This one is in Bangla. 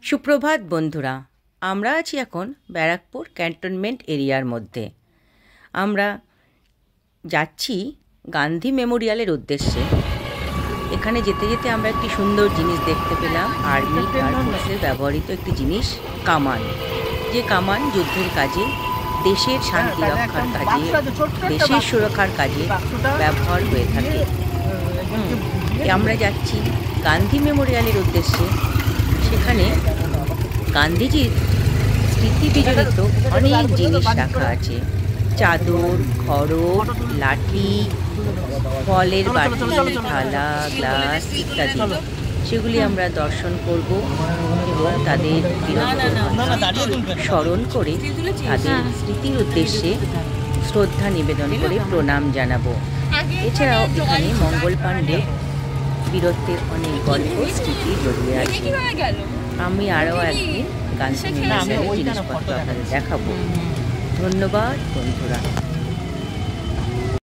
সুপ্রভাত বন্ধুরা, আমরা আছি এখন ব্যারাকপুর ক্যান্টনমেন্ট এরিয়ার মধ্যে। আমরা যাচ্ছি গান্ধী মেমোরিয়ালের উদ্দেশ্যে। এখানে যেতে যেতে আমরা একটি সুন্দর জিনিস দেখতে পেলাম, আর্মি এয়ারফোর্সের ব্যবহৃত একটি জিনিস, কামান। যে কামান যুদ্ধের কাজে, দেশের শান্তি রক্ষার কাজে, দেশের সুরক্ষার কাজে ব্যবহার হয়ে থাকে। আমরা যাচ্ছি গান্ধী মেমোরিয়ালের উদ্দেশ্যে। সেখানে গান্ধীজির স্মৃতি বিজড়িত অনেক জিনিস রাখা আছে, চাদর, খড়গ, লাঠি, ফলের বাটি, থালা, গ্লাস ইত্যাদি। সেগুলি আমরা দর্শন করব এবং তাদের স্মরণ করে তাদের স্মৃতির উদ্দেশ্যে শ্রদ্ধা নিবেদন করে প্রণাম জানাবো। এছাড়াও এখানে মঙ্গল পাণ্ডে বীরত্বের অনেক গল্প স্মৃতি জড়িয়ে আছে। আমি আরও একদিন গান্ধী মেমোরিয়ালের জিনিসপত্র আপনাদের দেখাবো। ধন্যবাদ বন্ধুরা।